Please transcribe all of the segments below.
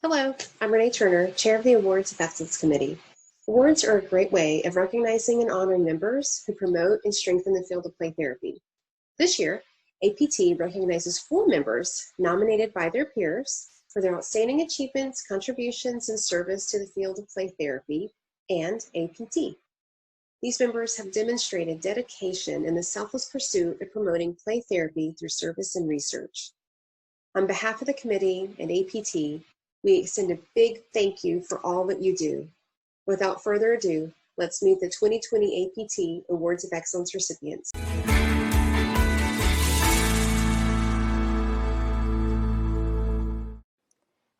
Hello, I'm Renee Turner, Chair of the Awards of Excellence Committee. Awards are a great way of recognizing and honoring members who promote and strengthen the field of play therapy. This year, APT recognizes 4 members nominated by their peers for their outstanding achievements, contributions, and service to the field of play therapy and APT. These members have demonstrated dedication in the selfless pursuit of promoting play therapy through service and research. On behalf of the committee and APT, we extend a big thank you for all that you do. Without further ado, let's meet the 2020 APT Awards of Excellence recipients.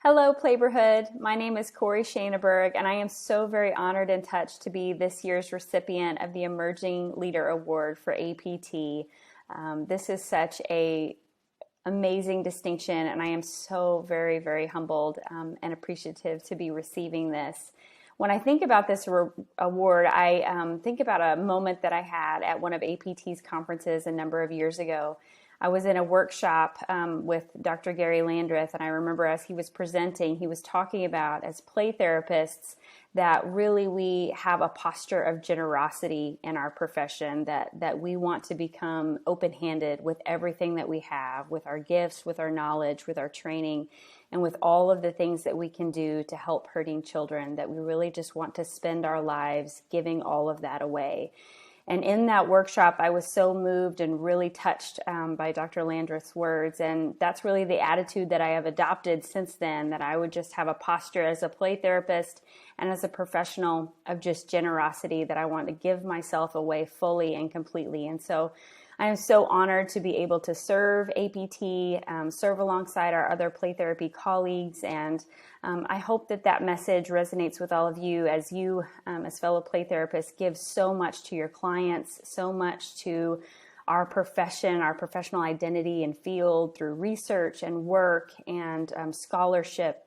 Hello, Playborhood. My name is Corey Shaneberg, and I am so very honored and touched to be this year's recipient of the Emerging Leader Award for APT. This is such an amazing distinction, and I am so very, very humbled and appreciative to be receiving this. When I think about this award, I think about a moment that I had at one of APT's conferences a number of years ago. I was in a workshop with Dr. Gary Landreth, and I remember as he was presenting, he was talking about, as play therapists, that really we have a posture of generosity in our profession, that we want to become open-handed with everything that we have, with our gifts, with our knowledge, with our training, and with all of the things that we can do to help hurting children, that we really just want to spend our lives giving all of that away. And in that workshop, I was so moved and really touched by Dr. Landreth's words. And that's really the attitude that I have adopted since then, that I would just have a posture as a play therapist and as a professional of just generosity, that I want to give myself away fully and completely. And so I am so honored to be able to serve APT, serve alongside our other play therapy colleagues, and I hope that that message resonates with all of you as you, as fellow play therapists, give so much to your clients, so much to our profession, our professional identity and field through research and work and scholarship,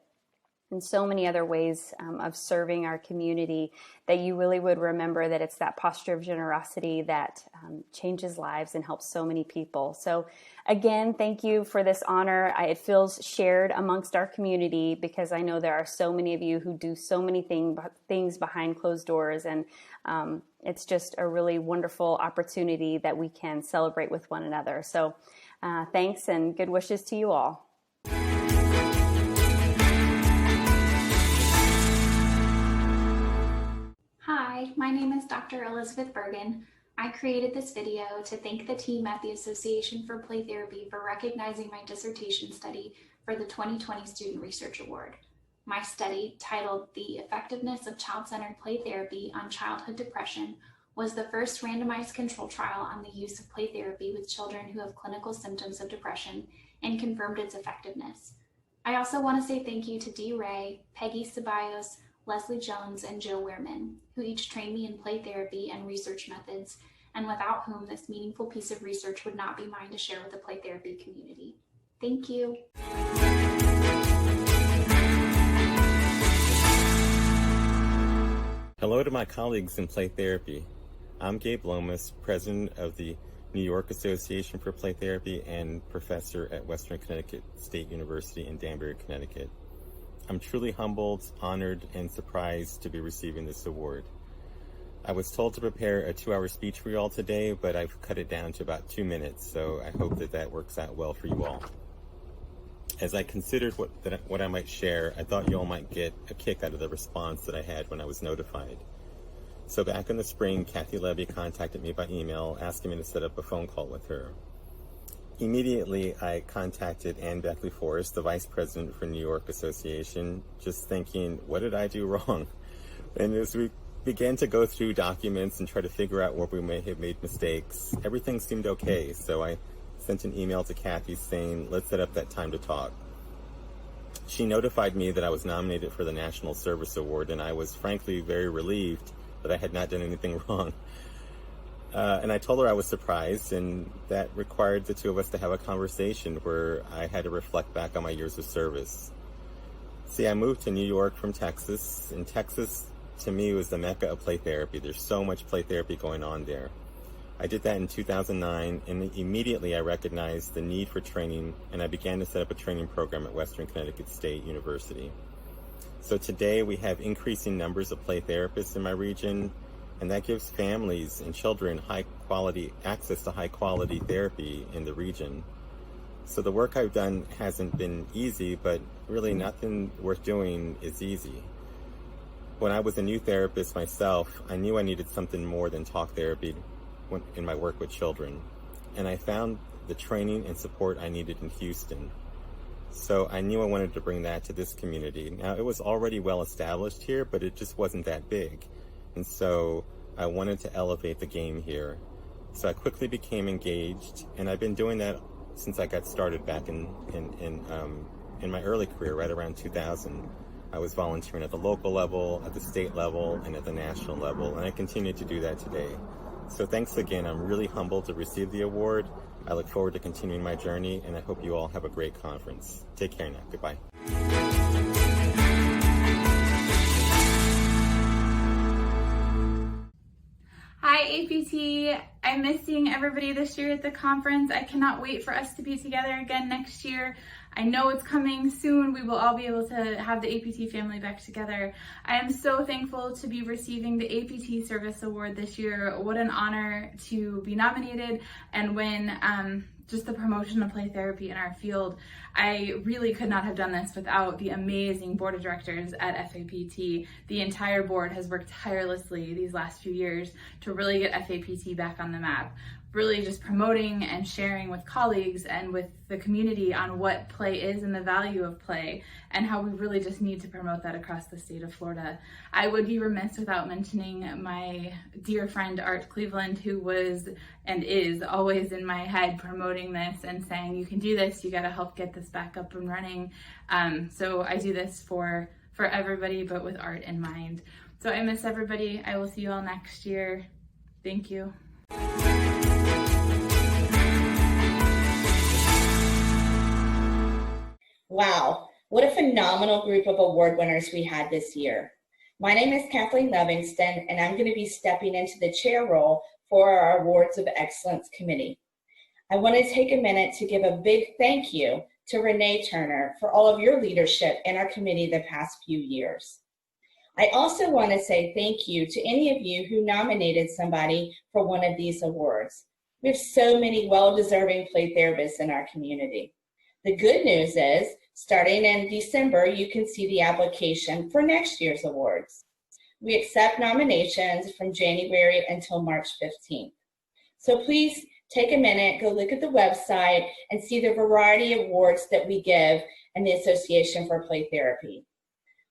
and so many other ways of serving our community, that you really would remember that it's that posture of generosity that changes lives and helps so many people. So again, thank you for this honor. It feels shared amongst our community because I know there are so many of you who do so many things behind closed doors, and it's just a really wonderful opportunity that we can celebrate with one another. So thanks and good wishes to you all. Hi, my name is Dr. Elizabeth Bergen. I created this video to thank the team at the Association for Play Therapy for recognizing my dissertation study for the 2020 Student Research Award. My study, titled The Effectiveness of Child-Centered Play Therapy on Childhood Depression, was the first randomized control trial on the use of play therapy with children who have clinical symptoms of depression, and confirmed its effectiveness. I also want to say thank you to Dee Ray, Peggy Ceballos, Leslie Jones, and Jill Wehrman, who each trained me in play therapy and research methods, and without whom this meaningful piece of research would not be mine to share with the play therapy community. Thank you. Hello to my colleagues in play therapy. I'm Gabe Lomas, president of the New York Association for Play Therapy and professor at Western Connecticut State University in Danbury, Connecticut. I'm truly humbled, honored, and surprised to be receiving this award. I was told to prepare a 2-hour speech for you all today, but I've cut it down to about 2 minutes, so I hope that that works out well for you all. As I considered what I might share, I thought you all might get a kick out of the response that I had when I was notified. So back in the spring, Kathy Levy contacted me by email asking me to set up a phone call with her. Immediately, I contacted Ann Beckley Forrest, the vice president for New York Association, just thinking, what did I do wrong? And as we began to go through documents and try to figure out where we may have made mistakes, everything seemed okay. So I sent an email to Kathy saying, let's set up that time to talk. She notified me that I was nominated for the National Service Award, and I was frankly very relieved that I had not done anything wrong. And I told her I was surprised, and that required the two of us to have a conversation where I had to reflect back on my years of service. See, I moved to New York from Texas, and Texas, to me, was the mecca of play therapy. There's so much play therapy going on there. I did that in 2009, and immediately I recognized the need for training, and I began to set up a training program at Western Connecticut State University. So today we have increasing numbers of play therapists in my region, and that gives families and children access to high quality therapy in the region. So the work I've done hasn't been easy, but really nothing worth doing is easy. When I was a new therapist myself, I knew I needed something more than talk therapy in my work with children. And I found the training and support I needed in Houston. So I knew I wanted to bring that to this community. Now, it was already well established here, but it just wasn't that big. And so I wanted to elevate the game here. So I quickly became engaged, and I've been doing that since I got started back in my early career, right around 2000. I was volunteering at the local level, at the state level, and at the national level, and I continue to do that today. So thanks again. I'm really humbled to receive the award. I look forward to continuing my journey, and I hope you all have a great conference. Take care now. Goodbye. Hi, APT. I miss seeing everybody this year at the conference. I cannot wait for us to be together again next year. I know it's coming soon. We will all be able to have the APT family back together. I am so thankful to be receiving the APT Service Award this year. What an honor to be nominated and win just the promotion of play therapy in our field. I really could not have done this without the amazing board of directors at FAPT. The entire board has worked tirelessly these last few years to really get FAPT back on the map. Really just promoting and sharing with colleagues and with the community on what play is and the value of play and how we really just need to promote that across the state of Florida. I would be remiss without mentioning my dear friend Art Cleveland, who was and is always in my head promoting this and saying, you can do this, you gotta help get this back up and running. So I do this for everybody, but with Art in mind. So I miss everybody. I will see you all next year. Thank you. Wow, what a phenomenal group of award winners we had this year. My name is Kathleen Livingston, and I'm going to be stepping into the chair role for our Awards of Excellence Committee. I want to take a minute to give a big thank you to Renee Turner for all of your leadership in our committee the past few years. I also want to say thank you to any of you who nominated somebody for one of these awards. We have so many well-deserving play therapists in our community. The good news is, starting in December, you can see the application for next year's awards. We accept nominations from January until March 15th. So please take a minute, go look at the website and see the variety of awards that we give in the Association for Play Therapy.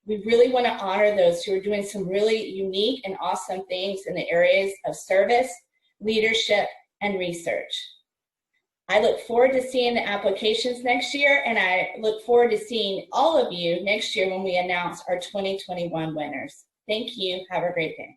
We really want to honor those who are doing some really unique and awesome things in the areas of service, leadership, and research. I look forward to seeing the applications next year, and I look forward to seeing all of you next year when we announce our 2021 winners. Thank you. Have a great day.